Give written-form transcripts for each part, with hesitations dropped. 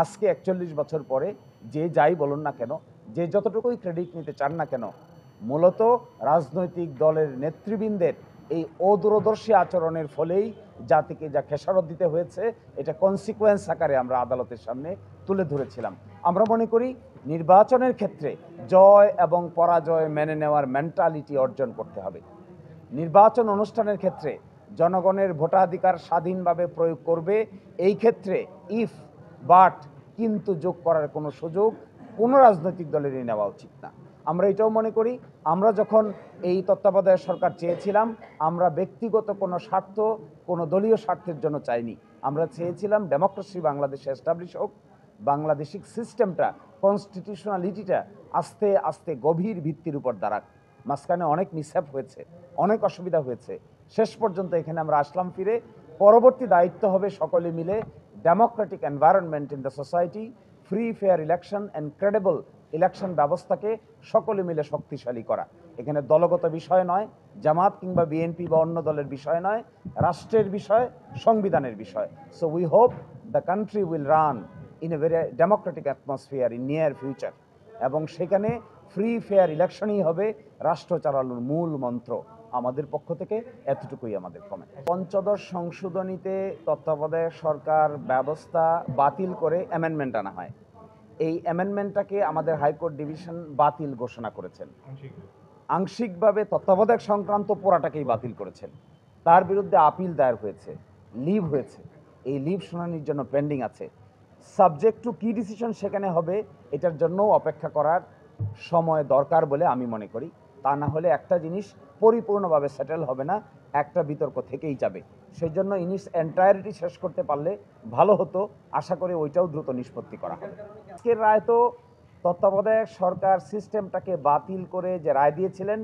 আজকে ৪১ বছর পরে যে যাই বলুন না কেন, যে যতটুকুই ক্রেডিট নিতে চান না কেন, মূলত রাজনৈতিক দলের নেতৃবৃন্দের এই অদূরদর্শী আচরণের ফলেই জাতিকে যা খেসারত দিতে হয়েছে, এটা কনসিকুয়েন্স আকারে আমরা আদালতের সামনে তুলে ধরেছিলাম। আমরা মনে করি নির্বাচনের ক্ষেত্রে জয় এবং পরাজয় মেনে নেওয়ার মেন্টালিটি অর্জন করতে হবে। নির্বাচন অনুষ্ঠানের ক্ষেত্রে জনগণের ভোটাধিকার স্বাধীনভাবে প্রয়োগ করবে। এই ক্ষেত্রে ইফ, বাট, কিন্তু যোগ করার কোনো সুযোগ কোনো রাজনৈতিক দলেরই নেওয়া উচিত না। আমরা এটাও মনে করি, আমরা যখন এই তত্ত্বাবধায়ক সরকার চেয়েছিলাম, আমরা ব্যক্তিগত কোনো স্বার্থ, কোনো দলীয় স্বার্থের জন্য চাইনি। আমরা চেয়েছিলাম ডেমোক্রেসি বাংলাদেশে এস্টাবলিশ হোক, বাংলাদেশিক সিস্টেমটা, কনস্টিটিউশনালিটিটা আস্তে আস্তে গভীর ভিত্তির উপর দাঁড়াক। মাঝখানে অনেক মিসহ্যাপ হয়েছে, অনেক অসুবিধা হয়েছে, শেষ পর্যন্ত এখানে আমরা আসলাম ফিরে। পরবর্তী দায়িত্ব হবে সকলে মিলে Democratic environment in the society, free fair election and credible election ব্যবস্থাকে সকলে মিলে শক্তিশালী করা। এখানে দলগত বিষয় নয়, জামাত কিংবা বিএনপি বা অন্য দলের বিষয় নয়, রাষ্ট্রের বিষয়, সংবিধানের বিষয়। So we hope the country will run in a very Democratic atmosphere in near future, এবং সেখানে ফ্রি ফেয়ার ইলেকশনই হবে রাষ্ট্র চালানোর মূল মন্ত্র। আমাদের পক্ষ থেকে এতটুকুই আমাদের কমেন্ট। পঞ্চদশ সংশোধনীতে তত্ত্বাবধায়ক সরকার ব্যবস্থা বাতিল করে অ্যামেন্ডমেন্ট আনা হয়। এই অ্যামেন্ডমেন্টটাকে আমাদের হাইকোর্ট ডিভিশন বাতিল ঘোষণা করেছেন। আংশিকভাবে তত্ত্বাবধায়ক সংক্রান্ত পোড়াটাকেই বাতিল করেছেন। তার বিরুদ্ধে আপিল দায়ের হয়েছে, লিভ হয়েছে। এই লিভ শুনানির জন্য পেন্ডিং আছে। সাবজেক্ট টু কি ডিসিশন সেখানে হবে, এটার জন্যও অপেক্ষা করার সময় দরকার বলে আমি মনে করি। তা না হলে একটা জিনিস পরিপূর্ণভাবে সেটেল হবে না, একটা বিতর্ক থেকেই যাবে। সেই জন্য ইনিস এন্টায়ারিটি শেষ করতে পারলে ভালো হতো। আশা করি ওইটাও দ্রুত নিষ্পত্তি করা হবে। আজকের রায় তো তত্ত্বাবধায়ক সরকার সিস্টেমটাকে বাতিল করে যে রায় দিয়েছিলেন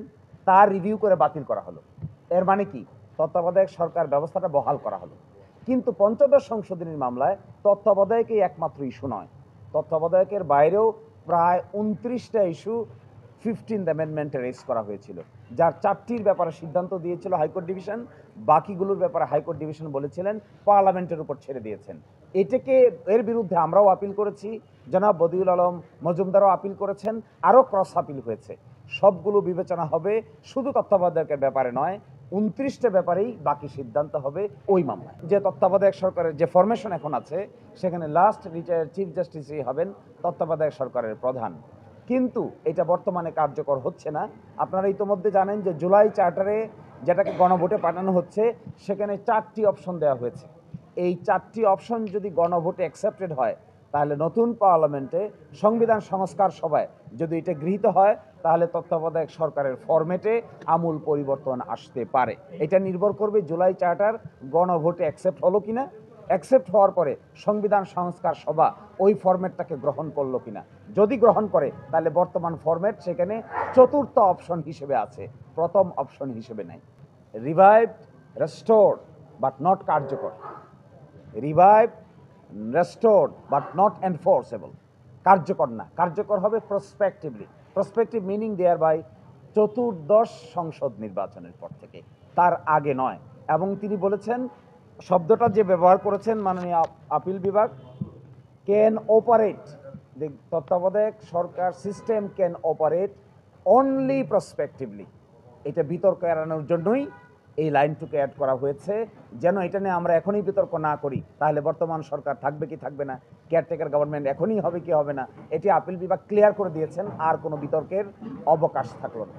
তার রিভিউ করে বাতিল করা হলো। এর মানে কি, তত্ত্বাবধায়ক সরকার ব্যবস্থাটা বহাল করা হলো। কিন্তু পঞ্চদশ সংশোধনীর মামলায় তত্ত্বাবধায়কই একমাত্র ইস্যু নয়, তত্ত্বাবধায়কের বাইরেও প্রায় 29টা ইস্যু 15th অ্যামেন্ডমেন্টে রেজ করা হয়েছিল, যার 4টির ব্যাপারে সিদ্ধান্ত দিয়েছিল হাইকোর্ট ডিভিশন। বাকিগুলোর ব্যাপারে হাইকোর্ট ডিভিশন বলেছিলেন পার্লামেন্টের উপর ছেড়ে দিয়েছেন। এর বিরুদ্ধে আমরাও আপিল করেছি, জনাব বদিউল আলম মজুমদারও আপিল করেছেন, আরও ক্রস আপিল হয়েছে। সবগুলো বিবেচনা হবে, শুধু তত্ত্বাবধায়কের ব্যাপারে নয়, 29টা ব্যাপারেই বাকি সিদ্ধান্ত হবে ওই মামলায়। যে তত্ত্বাবধায়ক সরকারের যে ফরমেশন এখন আছে, সেখানে লাস্ট রিটায়ার্ড চিফ জাস্টিসই হবেন তত্ত্বাবধায়ক সরকারের প্রধান। কিন্তু এটা বর্তমানে কার্যকর হচ্ছে না। আপনারা ইতোমধ্যে জানেন যে জুলাই চার্টারে, যেটাকে গণভোটে পাঠানো হচ্ছে, সেখানে 4টি অপশন দেওয়া হয়েছে। এই 4টি অপশন যদি গণভোটে অ্যাকসেপ্টেড হয়, তাহলে নতুন পার্লামেন্টে সংবিধান সংস্কার সভায় যদি এটা গৃহীত হয়, তাহলে তত্ত্বাবধায়ক সরকারের ফরম্যাটে আমূল পরিবর্তন আসতে পারে। এটা নির্ভর করবে জুলাই চার্টার গণভোটে অ্যাকসেপ্ট হলো কিনা, অ্যাকসেপ্ট হওয়ার পরে সংবিধান সংস্কার সভা ওই ফরম্যাটটাকে গ্রহণ করলো কিনা। যদি গ্রহণ করে, তাহলে বর্তমান ফরম্যাট সেখানে চতুর্থ অপশন হিসেবে আছে, প্রথম অপশন হিসেবে নাই। রিভাইভড, রেস্টোরড বাট নট কার্যকর, revive, restored but not enforceable. কার্যকর না, কার্যকর হবে প্রসপেক্টিভলি। প্রসপেক্টিভ মিনিং দেয়ার বাই চতুর্দশ সংসদ নির্বাচনের পর থেকে, তার আগে নয়। এবং তিনি বলেছেন, শব্দটা যে ব্যবহার করেছেন মাননীয় আপিল বিভাগ, ক্যান অপারেট, the তত্ত্বাবধায়ক সরকার সিস্টেম ক্যান অপারেট অনলি প্রসপেক্টিভলি। এটা বিতর্ক এড়ানোর জন্যই এই লাইনটুকু অ্যাড করা হয়েছে, যেন এটা নিয়ে আমরা এখনই বিতর্ক না করি, তাহলে বর্তমান সরকার থাকবে কি থাকবে না, কেয়ারটেকার গভর্নমেন্ট এখনই হবে কি হবে না, এটি আপিল বিভাগ ক্লিয়ার করে দিয়েছেন, আর কোনো বিতর্কের অবকাশ থাকলো না।